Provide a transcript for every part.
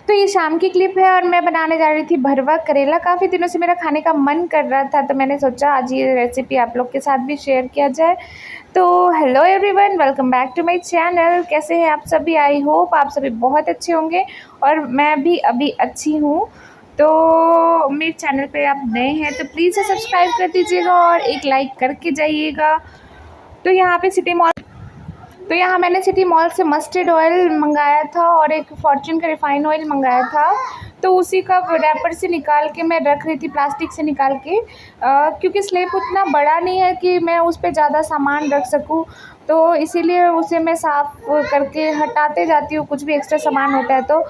तो ये शाम की क्लिप है और मैं बनाने जा रही थी भरवा करेला। काफ़ी दिनों से मेरा खाने का मन कर रहा था, तो मैंने सोचा आज ये रेसिपी आप लोग के साथ भी शेयर किया जाए। तो hello everyone, welcome back to my channel. कैसे हैं आप सभी? आई होप आप सभी बहुत अच्छे होंगे और मैं भी अभी अच्छी हूँ। तो मेरे चैनल पे आप नए हैं तो प्लीज़ सब्सक्राइब कर दीजिएगा और एक लाइक करके जाइएगा। तो यहाँ मैंने सिटी मॉल से मस्टर्ड ऑयल मंगाया था और एक फॉर्च्यून का रिफाइन ऑयल मंगाया था। तो उसी का रैपर से निकाल के मैं रख रही थी, प्लास्टिक से निकाल के, क्योंकि स्लैब उतना बड़ा नहीं है कि मैं उस पर ज़्यादा सामान रख सकूं, तो इसीलिए उसे मैं साफ़ करके हटाते जाती हूँ कुछ भी एक्स्ट्रा सामान होता है। तो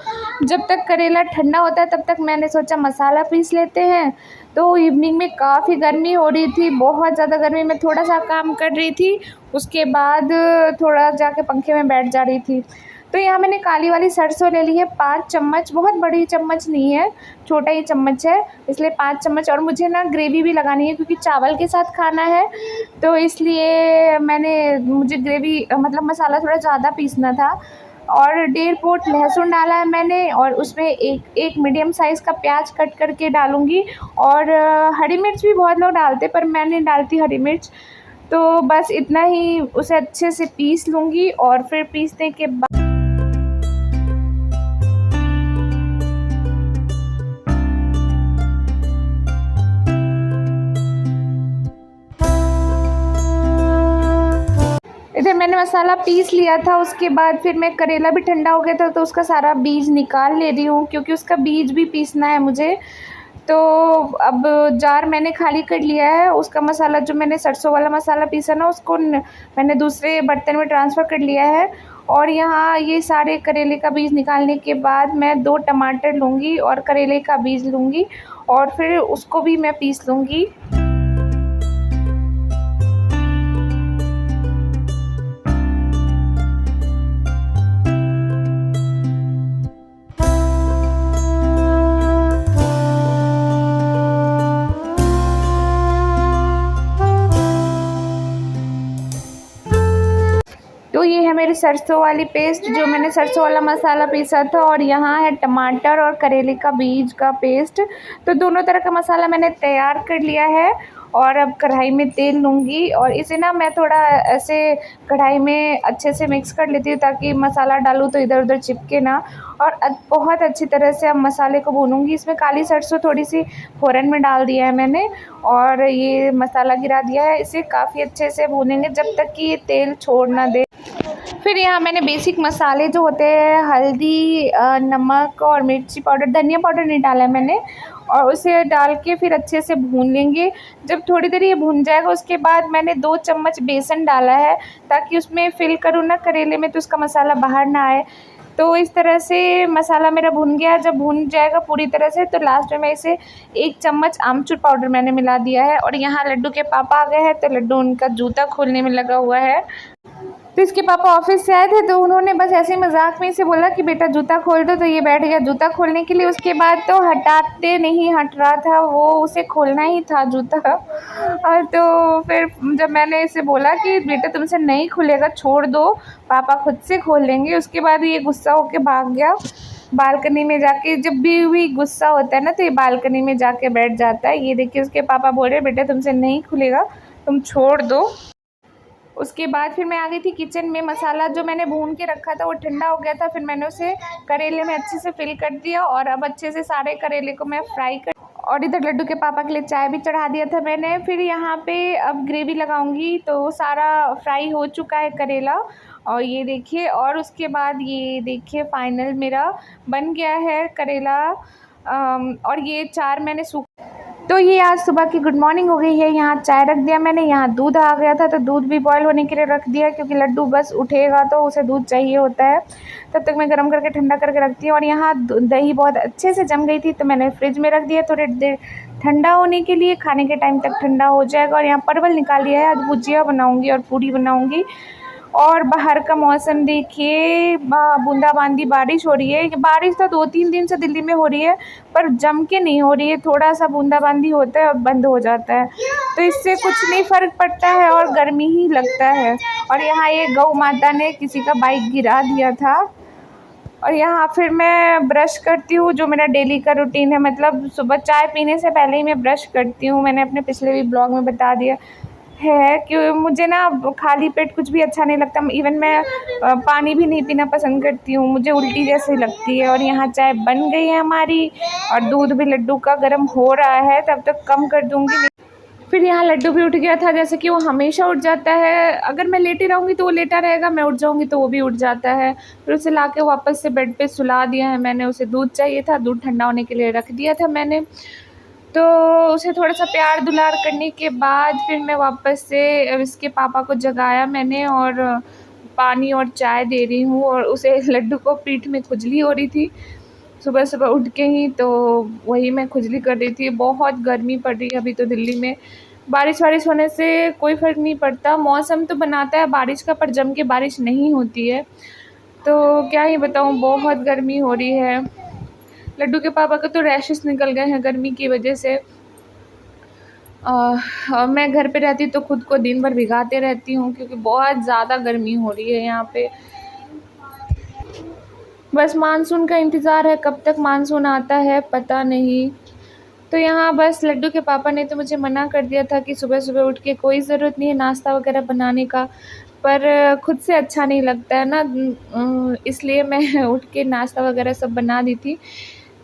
जब तक करेला ठंडा होता है तब तक मैंने सोचा मसाला पीस लेते हैं। तो इवनिंग में काफ़ी गर्मी हो रही थी, बहुत ज़्यादा गर्मी में थोड़ा सा काम कर रही थी, उसके बाद थोड़ा जाके पंखे में बैठ जा रही थी। तो यहाँ मैंने काली वाली सरसों ले ली है 5 चम्मच, बहुत बड़ी चम्मच नहीं है, छोटा ही चम्मच है, इसलिए 5 चम्मच। और मुझे ना ग्रेवी भी लगानी है क्योंकि चावल के साथ खाना है, तो इसलिए मुझे ग्रेवी मतलब मसाला थोड़ा ज़्यादा पीसना था। और 1.5 पोट लहसुन डाला है मैंने, और उसमें एक मीडियम साइज़ का प्याज कट करके डालूँगी। और हरी मिर्च भी बहुत लोग डालते, पर मैं नहीं डालती हरी मिर्च। तो बस इतना ही, उसे अच्छे से पीस लूँगी और फिर पीसने के बाद इधर मैंने मसाला पीस लिया था। उसके बाद फिर मैं करेला भी ठंडा हो गया था तो उसका सारा बीज निकाल ले रही हूँ, क्योंकि उसका बीज भी पीसना है मुझे। तो अब जार मैंने खाली कर लिया है। उसका मसाला, जो मैंने सरसों वाला मसाला पीसा ना, उसको मैंने दूसरे बर्तन में ट्रांसफ़र कर लिया है। और यहाँ ये सारे करेले का बीज निकालने के बाद मैं 2 टमाटर लूँगी और करेले का बीज लूँगी और फिर उसको भी मैं पीस लूँगी। तो ये है मेरी सरसों वाली पेस्ट, जो मैंने सरसों वाला मसाला पीसा था, और यहाँ है टमाटर और करेले का बीज का पेस्ट। तो दोनों तरह का मसाला मैंने तैयार कर लिया है और अब कढ़ाई में तेल लूँगी और इसे ना मैं थोड़ा ऐसे कढ़ाई में अच्छे से मिक्स कर लेती हूँ ताकि मसाला डालूँ तो इधर उधर चिपके ना। और बहुत अच्छी तरह से अब मसाले को भूनूँगी। इसमें काली सरसों थोड़ी सी फ़ौरन में डाल दिया है मैंने और ये मसाला गिरा दिया है। इसे काफ़ी अच्छे से भूनेंगे जब तक कि ये तेल छोड़ ना दे। फिर यहाँ मैंने बेसिक मसाले जो होते हैं, हल्दी, नमक और मिर्ची पाउडर, धनिया पाउडर नहीं डाला है मैंने, और उसे डाल के फिर अच्छे से भून लेंगे। जब थोड़ी देर ये भून जाएगा उसके बाद मैंने 2 चम्मच बेसन डाला है ताकि उसमें फिल करूँ ना करेले में तो उसका मसाला बाहर ना आए। तो इस तरह से मसाला मेरा भुन गया। जब भुन जाएगा पूरी तरह से तो लास्ट में मैं इसे 1 चम्मच आमचूर पाउडर मैंने मिला दिया है। और यहाँ लड्डू के पापा आ गए हैं तो लड्डू उनका जूता खोलने में लगा हुआ है। तो इसके पापा ऑफिस से आए थे तो उन्होंने बस ऐसे ही मजाक में इसे बोला कि बेटा जूता खोल दो, तो ये बैठ गया जूता खोलने के लिए। उसके बाद तो हटाते नहीं हट रहा था वो, उसे खोलना ही था जूता। और तो फिर जब मैंने इसे बोला कि बेटा तुमसे नहीं खुलेगा, छोड़ दो, पापा खुद से खोल लेंगे, उसके बाद ये गुस्सा होके भाग गया बालकनी में जाके। जब भी गुस्सा होता है ना तो ये बालकनी में जाके बैठ जाता है। ये देखिए उसके पापा बोल रहे बेटा तुमसे नहीं खुलेगा, तुम छोड़ दो। उसके बाद फिर मैं आ गई थी किचन में। मसाला जो मैंने भून के रखा था वो ठंडा हो गया था, फिर मैंने उसे करेले में अच्छे से फिल कर दिया और अब अच्छे से सारे करेले को मैं फ्राई कर, और इधर लड्डू के पापा के लिए चाय भी चढ़ा दिया था मैंने। फिर यहाँ पे अब ग्रेवी लगाऊंगी। तो सारा फ्राई हो चुका है करेला और ये देखिए, और उसके बाद ये देखिए फाइनल मेरा बन गया है करेला। और ये 4 मैंने तो ये आज सुबह की गुड मॉर्निंग हो गई है। यहाँ चाय रख दिया मैंने, यहाँ दूध आ गया था तो दूध भी बॉयल होने के लिए रख दिया, क्योंकि लड्डू बस उठेगा तो उसे दूध चाहिए होता है। तब तक मैं गर्म करके ठंडा करके रखती हूँ। और यहाँ दही बहुत अच्छे से जम गई थी तो मैंने फ्रिज में रख दिया थोड़ी देर ठंडा होने के लिए, खाने के टाइम तक ठंडा हो जाएगा। और यहाँ परवल निकाल लिया है, आज भुजिया बनाऊँगी और पूरी बनाऊँगी। और बाहर का मौसम देखिए, बूंदाबांदी बारिश हो रही है। बारिश तो 2-3 दिन से दिल्ली में हो रही है, पर जम के नहीं हो रही है, थोड़ा सा बूंदाबांदी होता है और बंद हो जाता है, तो इससे कुछ नहीं फ़र्क पड़ता है और गर्मी ही लगता है। और यहाँ ये गौ माता ने किसी का बाइक गिरा दिया था और यहाँ फिर मैं ब्रश करती हूँ, जो मेरा डेली का रूटीन है। मतलब सुबह चाय पीने से पहले ही मैं ब्रश करती हूँ। मैंने अपने पिछले भी ब्लॉग में बता दिया है कि मुझे ना खाली पेट कुछ भी अच्छा नहीं लगता। इवन मैं पानी भी नहीं पीना पसंद करती हूँ, मुझे उल्टी जैसी लगती है। और यहाँ चाय बन गई है हमारी और दूध भी लड्डू का गर्म हो रहा है, तब तक कम कर दूँगी। फिर यहाँ लड्डू भी उठ गया था, जैसे कि वो हमेशा उठ जाता है। अगर मैं लेटी रहूँगी तो वो लेटा रहेगा, मैं उठ जाऊँगी तो वो भी उठ जाता है। फिर उसे लाके वापस से बेड पे सुला दिया है मैंने। उसे दूध चाहिए था, दूध ठंडा होने के लिए रख दिया था मैंने। तो उसे थोड़ा-सा प्यार दुलार करने के बाद फिर मैं वापस से इसके पापा को जगाया मैंने और पानी और चाय दे रही हूँ। और उसे लड्डू को पीठ में खुजली हो रही थी सुबह-सुबह उठ के ही, तो वही मैं खुजली कर रही थी। बहुत गर्मी पड़ रही है अभी तो दिल्ली में। बारिश-वारिश होने से कोई फ़र्क नहीं पड़ता, मौसम तो बनाता है बारिश का, पर जम के बारिश नहीं होती है। तो क्या ही बताऊँ, बहुत गर्मी हो रही है। लड्डू के पापा को तो रैशेस निकल गए हैं गर्मी की वजह से। मैं घर पे रहती तो खुद को दिन भर भिगाते रहती हूँ, क्योंकि बहुत ज़्यादा गर्मी हो रही है यहाँ पे। बस मानसून का इंतज़ार है, कब तक मानसून आता है पता नहीं। तो यहाँ बस लड्डू के पापा ने तो मुझे मना कर दिया था कि सुबह-सुबह उठ के कोई ज़रूरत नहीं है नाश्ता वग़ैरह बनाने का, पर खुद से अच्छा नहीं लगता है ना, इसलिए मैं उठ के नाश्ता वग़ैरह सब बना दी थी।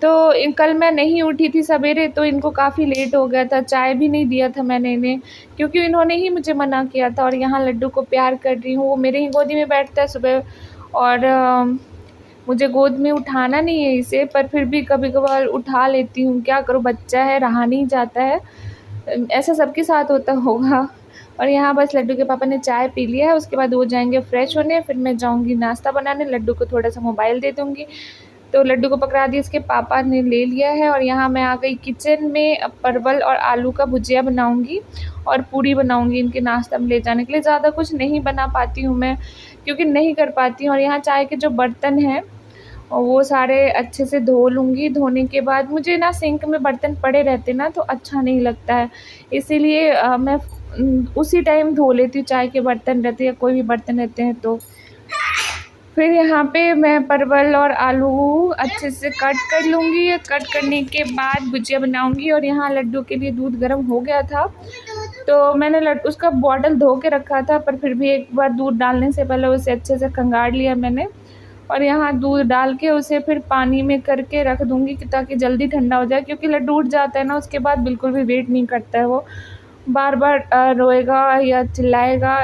तो कल मैं नहीं उठी थी सवेरे, तो इनको काफ़ी लेट हो गया था, चाय भी नहीं दिया था मैंने इन्हें, क्योंकि इन्होंने ही मुझे मना किया था। और यहाँ लड्डू को प्यार कर रही हूँ, वो मेरे ही गोदी में बैठता है सुबह। और मुझे गोद में उठाना नहीं है इसे, पर फिर भी कभी-कभार उठा लेती हूँ, क्या करूँ, बच्चा है, रहा नहीं जाता है। ऐसा सबके साथ होता होगा। और यहाँ बस लड्डू के पापा ने चाय पी लिया है, उसके बाद वो जाएँगे फ्रेश होने, फिर मैं जाऊँगी नाश्ता बनाने, लड्डू को थोड़ा-सा मोबाइल दे दूँगी। तो लड्डू को पकड़ा दिया, इसके पापा ने ले लिया है। और यहाँ मैं आ गई किचन में, अब परवल और आलू का भुजिया बनाऊँगी और पूरी बनाऊँगी इनके नाश्ता में ले जाने के लिए। ज़्यादा कुछ नहीं बना पाती हूँ मैं, क्योंकि नहीं कर पाती हूँ। और यहाँ चाय के जो बर्तन हैं वो सारे अच्छे से धो लूँगी। धोने के बाद मुझे ना सिंक में बर्तन पड़े रहते ना तो अच्छा नहीं लगता है, इसीलिए मैं उसी टाइम धो लेती हूँ, चाय के बर्तन रहते हैं या कोई भी बर्तन रहते हैं तो। फिर यहाँ पे मैं परवल और आलू अच्छे से कट कर लूँगी। कट करने के बाद भुजिया बनाऊँगी। और यहाँ लड्डू के लिए दूध गर्म हो गया था, तो मैंने उसका बॉटल धो के रखा था, पर फिर भी एक बार दूध डालने से पहले उसे अच्छे से खंगाल लिया मैंने। और यहाँ दूध डाल के उसे फिर पानी में करके रख दूँगी ताकि जल्दी ठंडा हो जाए, क्योंकि लड्डू उठ जाता है ना उसके बाद बिल्कुल भी वेट नहीं करता है, वो बार-बार रोएगा या चिल्लाएगा,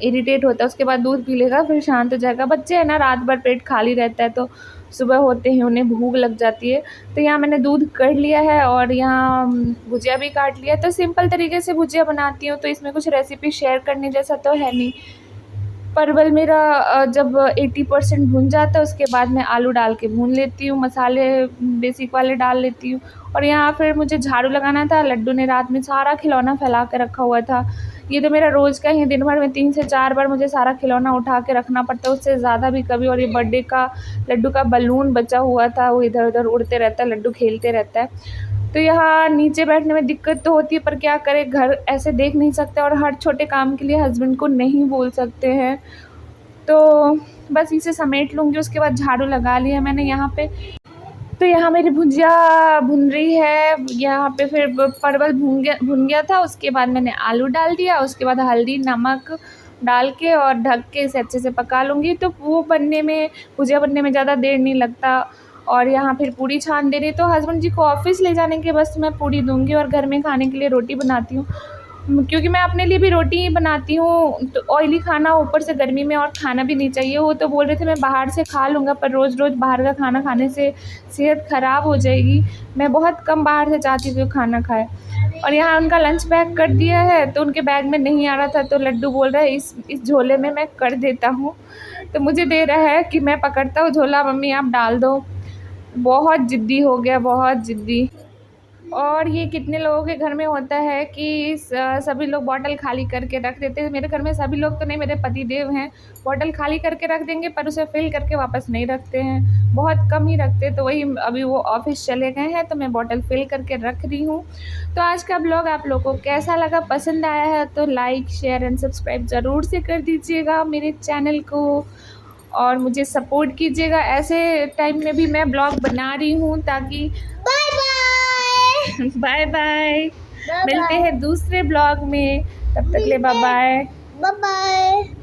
इरिटेट होता है। उसके बाद दूध पी लेगा, फिर शांत हो जाएगा। बच्चे हैं ना, रात भर पेट खाली रहता है, तो सुबह होते ही उन्हें भूख लग जाती है। तो यहाँ मैंने दूध कर लिया है और यहाँ भुजिया भी काट लिया है। तो सिंपल तरीके से भुजिया बनाती हूँ, तो इसमें कुछ रेसिपी शेयर करने जैसा तो है नहीं। परवल मेरा जब 80% भुन जाता है, उसके बाद मैं आलू डाल के भून लेती हूँ, मसाले बेसिक वाले डाल लेती हूँ। और यहाँ फिर मुझे झाड़ू लगाना था, लड्डू ने रात में सारा खिलौना फैला के रखा हुआ था। ये तो मेरा रोज़ का ही, दिन भर में 3 से 4 बार मुझे सारा खिलौना उठा के रखना पड़ता है, उससे ज़्यादा भी कभी। और ये बर्थडे का लड्डू का बलून बचा हुआ था, वो इधर-उधर उड़ते रहता है, लड्डू खेलते रहता है। तो यहाँ नीचे बैठने में दिक्कत तो होती है, पर क्या करें, घर ऐसे देख नहीं सकते और हर छोटे काम के लिए हस्बैंड को नहीं बोल सकते हैं। तो बस इसे समेट लूँगी, उसके बाद झाड़ू लगा लिया मैंने यहाँ पे। तो यहाँ मेरी भुजिया भुन रही है, यहाँ पे फिर परवल भुन गया था, उसके बाद मैंने आलू डाल दिया, उसके बाद हल्दी नमक डाल के और ढक के इसे अच्छे से पका लूँगी। तो वो बनने में, भुजिया बनने में ज़्यादा देर नहीं लगता। और यहाँ फिर पूड़ी छान दे रही, तो हस्बैंड जी को ऑफ़िस ले जाने के बस मैं पूड़ी दूँगी और घर में खाने के लिए रोटी बनाती हूँ, क्योंकि मैं अपने लिए भी रोटी ही बनाती हूँ। तो ऑयली खाना ऊपर से गर्मी में और खाना भी नहीं चाहिए। वो तो बोल रहे थे मैं बाहर से खा लूँगा, पर रोज़-रोज़ बाहर का खाना खाने से सेहत ख़राब हो जाएगी। मैं बहुत कम बाहर से चाहती हूँ कि खाना खाएँ। और यहाँ उनका लंच पैक कर दिया है, तो उनके बैग में नहीं आ रहा था, तो लड्डू बोल रहा है इस झोले में मैं कर देता हूँ। तो मुझे दे रहा है कि मैं पकड़ता हूँ झोला, मम्मी आप डाल दो। बहुत ज़िद्दी हो गया, बहुत ज़िद्दी। और ये कितने लोगों के घर में होता है कि सभी लोग बॉटल खाली करके रख देते हैं। मेरे घर में सभी लोग तो नहीं, मेरे पतिदेव हैं, बॉटल खाली करके रख देंगे पर उसे फ़िल करके वापस नहीं रखते हैं, बहुत कम ही रखते। तो वही अभी वो ऑफ़िस चले गए हैं, तो मैं बॉटल फ़िल करके रख रही हूँ। तो आज का ब्लॉग आप लोगों को कैसा लगा, पसंद आया है तो लाइक शेयर एंड सब्सक्राइब ज़रूर से कर दीजिएगा मेरे चैनल को। और मुझे सपोर्ट कीजिएगा। ऐसे टाइम में भी मैं ब्लॉग बना रही हूँ ताकि बाय बाय। बाय बाय, मिलते हैं दूसरे ब्लॉग में, तब तक ले बाय बाय। Bye bye.